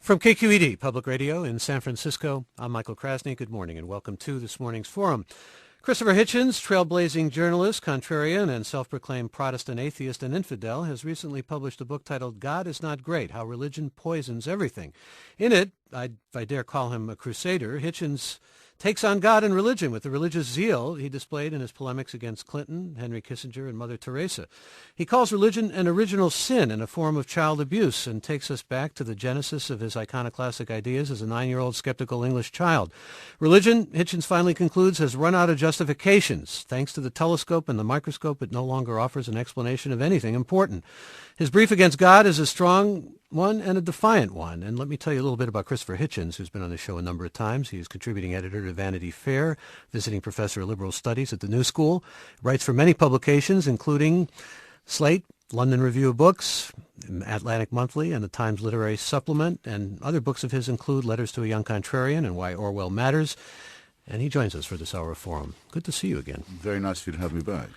From KQED Public Radio in San Francisco, I'm Michael Krasny. Good morning and welcome to this morning's forum. Christopher Hitchens, trailblazing journalist, contrarian, and self-proclaimed Protestant atheist and infidel, has recently published a book titled God is Not Great, How Religion Poisons Everything. In it, if I dare call him a crusader, Hitchens takes on God and religion with the religious zeal he displayed in his polemics against Clinton, Henry Kissinger, and Mother Teresa. He calls religion an original sin and a form of child abuse and takes us back to the genesis of his iconoclastic ideas as a 9-year-old skeptical English child. Religion, Hitchens finally concludes, has run out of justifications. Thanks to the telescope and the microscope, it no longer offers an explanation of anything important. His brief against God is a strong one and a defiant one. And let me tell you a little bit about Christopher Hitchens, who's been on the show a number of times. He is contributing editor to Vanity Fair, visiting professor of liberal studies at the New School, writes for many publications, including Slate, London Review of Books, Atlantic Monthly, and the Times Literary Supplement. And other books of his include Letters to a Young Contrarian and Why Orwell Matters. And he joins us for this hour of forum. Good to see you again. Very nice of you to have me back.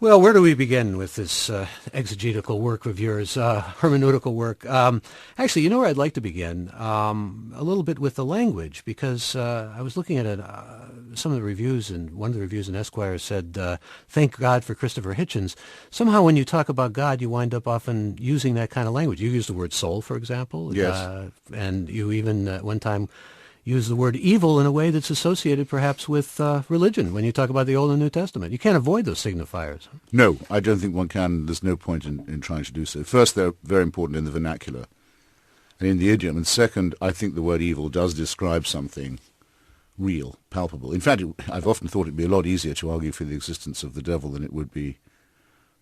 Well, where do we begin with this exegetical work of yours, hermeneutical work? Actually, you know where I'd like to begin? A little bit with the language, because I was looking at some of the reviews, and one of the reviews in Esquire said, thank God for Christopher Hitchens. Somehow when you talk about God, you wind up often using that kind of language. You use the word soul, for example. Yes. And you even one time use the word evil in a way that's associated perhaps with religion when you talk about the Old and New Testament. You can't avoid those signifiers. No, I don't think one can. There's no point in trying to do so. First, they're very important in the vernacular and in the idiom. And second, I think the word evil does describe something real, palpable. In fact, I've often thought it'd be a lot easier to argue for the existence of the devil than it would be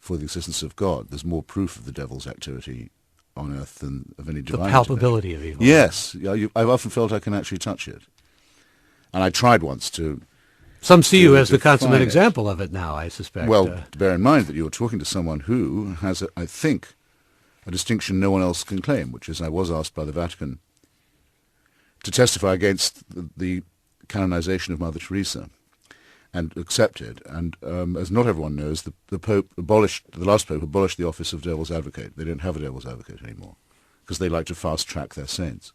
for the existence of God. There's more proof of the devil's activity on earth than of any divine The palpability of evil. Yes. I've often felt I can actually touch it. And I tried once to... Some see you as the consummate example of it now, I suspect. Well, bear in mind that you're talking to someone who has, I think, a distinction no one else can claim, which is I was asked by the Vatican to testify against the canonization of Mother Teresa and accepted. And as not everyone knows, the last Pope abolished the office of devil's advocate. They don't have a devil's advocate anymore because they like to fast-track their saints.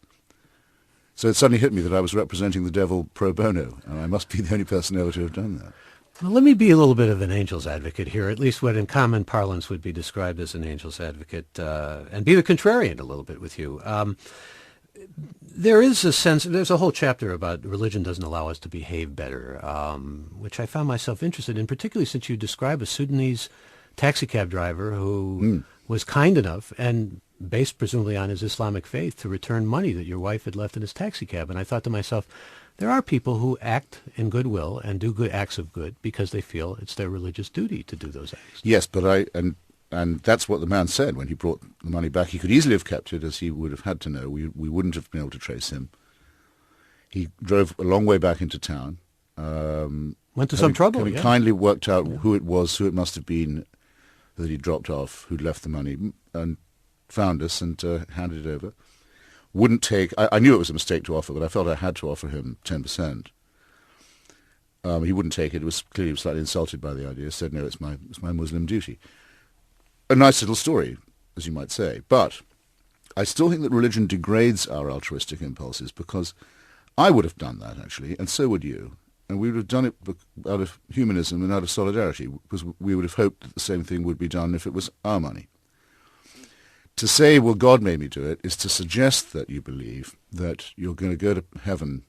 So it suddenly hit me that I was representing the devil pro bono, and I must be the only person ever to have done that. Well, let me be a little bit of an angel's advocate here, at least what in common parlance would be described as an angel's advocate, and be the contrarian a little bit with you. There is a sense, there's a whole chapter about religion doesn't allow us to behave better, which I found myself interested in, particularly since you describe a Sudanese taxi cab driver who was kind enough and based presumably on his Islamic faith to return money that your wife had left in his taxi cab. And I thought to myself, there are people who act in goodwill and do good acts of good because they feel it's their religious duty to do those acts. Yes, but and that's what the man said when he brought the money back. He could easily have kept it, as he would have had to know. We wouldn't have been able to trace him. He drove a long way back into town. Went to some trouble, having kindly worked out who it must have been that he dropped off, who'd left the money, and found us and handed it over. Wouldn't take... I knew it was a mistake to offer, but I felt I had to offer him 10%. He wouldn't take it. It was clearly slightly insulted by the idea. Said, no, it's my Muslim duty. A nice little story, as you might say. But I still think that religion degrades our altruistic impulses, because I would have done that, actually, and so would you. And we would have done it out of humanism and out of solidarity, because we would have hoped that the same thing would be done if it was our money. To say, well, God made me do it, is to suggest that you believe that you're going to go to heaven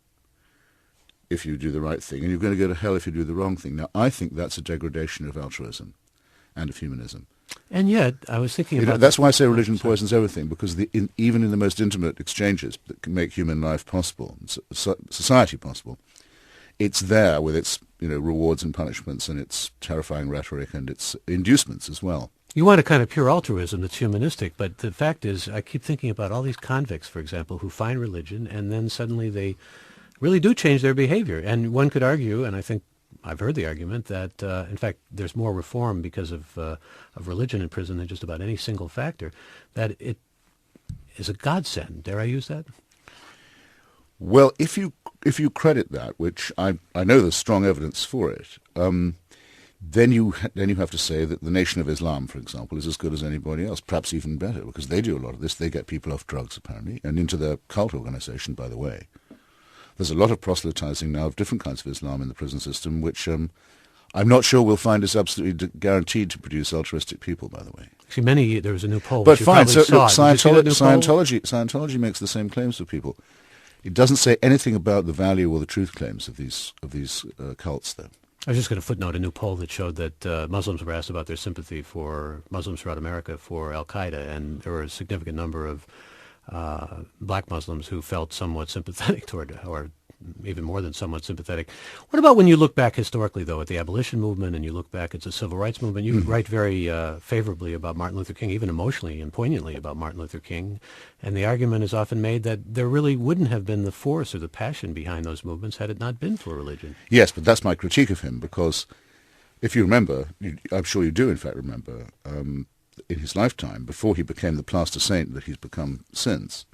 if you do the right thing, and you're going to go to hell if you do the wrong thing. Now, I think that's a degradation of altruism and of humanism. And yet, I was thinking about... That's why I say religion poisons everything, because even in the most intimate exchanges that can make human life possible, society possible, it's there with its rewards and punishments and its terrifying rhetoric and its inducements as well. You want a kind of pure altruism that's humanistic, but the fact is, I keep thinking about all these convicts, for example, who find religion and then suddenly they really do change their behavior. And one could argue, and I think I've heard the argument, that in fact there's more reform because of religion in prison than just about any single factor, that it is a godsend. Dare I use that? Well, if you credit that, which I know there's strong evidence for it, then you have to say that the Nation of Islam, for example, is as good as anybody else, perhaps even better, because they do a lot of this. They get people off drugs, apparently, and into their cult organization, by the way. There's a lot of proselytizing now of different kinds of Islam in the prison system, which I'm not sure we'll find is absolutely guaranteed to produce altruistic people, by the way. See, there was a new poll. But fine, so look, Scientology makes the same claims for people. It doesn't say anything about the value or the truth claims of these cults, though. I was just going to footnote a new poll that showed that Muslims were asked about their sympathy for Muslims throughout America for Al-Qaeda, and there were a significant number of black Muslims who felt somewhat sympathetic toward, or even more than somewhat sympathetic. What about when you look back historically, though, at the abolition movement, and you look back at the civil rights movement? You write very favorably about Martin Luther King, even emotionally and poignantly about Martin Luther King, and the argument is often made that there really wouldn't have been the force or the passion behind those movements had it not been for religion. Yes, but that's my critique of him, because if you remember, I'm sure you do in fact remember, in his lifetime, before he became the plaster saint that he's become since,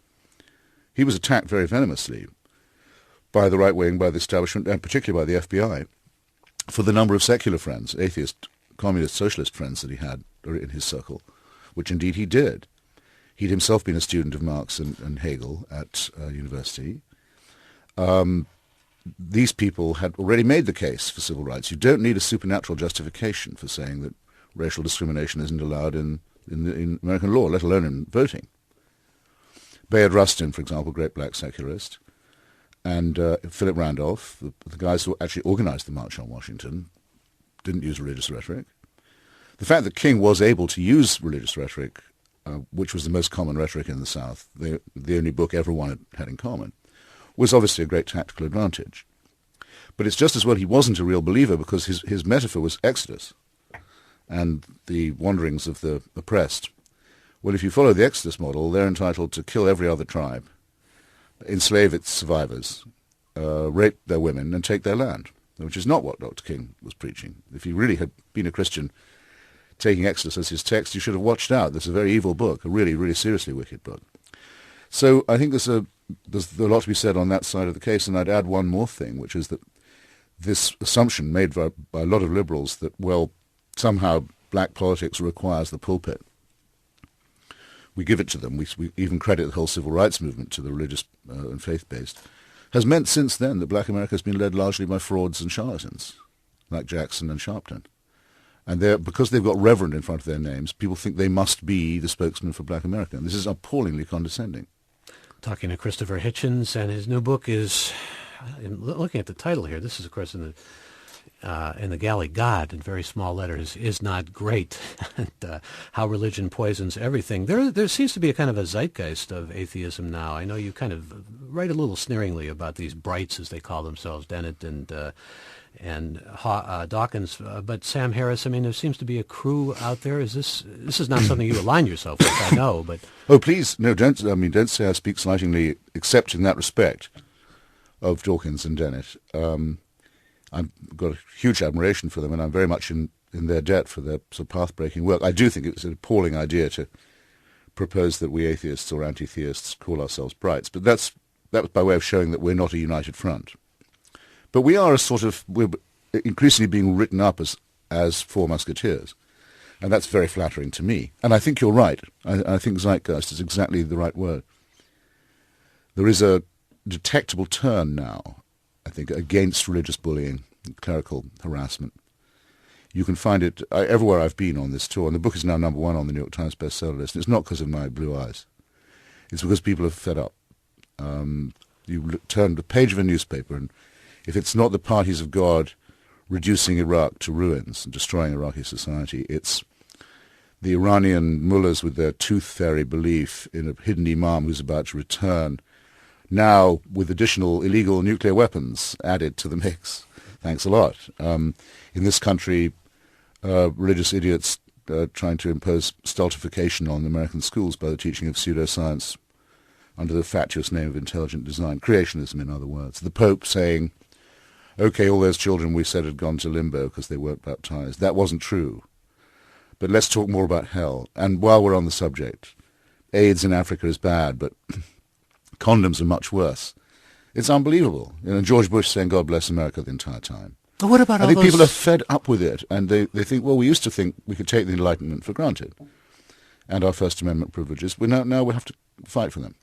he was attacked very venomously by the right wing, by the establishment, and particularly by the FBI, for the number of secular friends, atheist, communist, socialist friends that he had in his circle, which indeed he did. He'd himself been a student of Marx and Hegel at university. These people had already made the case for civil rights. You don't need a supernatural justification for saying that racial discrimination isn't allowed in American law, let alone in voting. Bayard Rustin, for example, great black secularist, and Philip Randolph, the guys who actually organized the March on Washington, didn't use religious rhetoric. The fact that King was able to use religious rhetoric, which was the most common rhetoric in the South, the only book everyone had in common, was obviously a great tactical advantage. But it's just as well he wasn't a real believer, because his metaphor was Exodus and the wanderings of the oppressed. Well, if you follow the Exodus model, they're entitled to kill every other tribe, enslave its survivors, rape their women, and take their land, which is not what Dr. King was preaching. If he really had been a Christian taking Exodus as his text, you should have watched out. This is a very evil book, a really, really seriously wicked book. So I think there's a lot to be said on that side of the case, and I'd add one more thing, which is that this assumption made by a lot of liberals that, well, somehow black politics requires the pulpit. We give it to them. We even credit the whole civil rights movement to the religious and faith-based, has meant since then that black America has been led largely by frauds and charlatans, like Jackson and Sharpton. And because they've got Reverend in front of their names, people think they must be the spokesman for black America. And this is appallingly condescending. Talking to Christopher Hitchens, and his new book is, looking at the title here, this is, of course, in the Galley God, in very small letters, is not great, and how religion poisons everything. There seems to be a kind of a zeitgeist of atheism now. I know you kind of write a little sneeringly about these brights, as they call themselves, Dennett and Dawkins, but Sam Harris, I mean, there seems to be a crew out there. This is not something you align yourself with, I know, but... Oh, please, no, don't say I speak slightingly, except in that respect, of Dawkins and Dennett. I've got a huge admiration for them, and I'm very much in their debt for their sort of path-breaking work. I do think it's an appalling idea to propose that we atheists or anti-theists call ourselves brights, but that was by way of showing that we're not a united front. But we are we're increasingly being written up as four musketeers, and that's very flattering to me. And I think you're right. I think zeitgeist is exactly the right word. There is a detectable turn now, I think, against religious bullying, clerical harassment. You can find it everywhere I've been on this tour, and the book is now number 1 on the New York Times bestseller list. And it's not because of my blue eyes. It's because people are fed up. You turn the page of a newspaper, and if it's not the parties of God reducing Iraq to ruins and destroying Iraqi society, it's the Iranian mullahs with their tooth fairy belief in a hidden imam who's about to return, now with additional illegal nuclear weapons added to the mix. Thanks a lot. In this country, religious idiots trying to impose stultification on American schools by the teaching of pseudoscience under the fatuous name of intelligent design, creationism in other words. The Pope saying, okay, all those children we said had gone to limbo because they weren't baptized. That wasn't true. But let's talk more about hell. And while we're on the subject, AIDS in Africa is bad, but condoms are much worse. It's unbelievable. George Bush saying, God bless America the entire time. But what about I all think those... people are fed up with it, and they think, well, we used to think we could take the Enlightenment for granted, and our First Amendment privileges. Now we have to fight for them.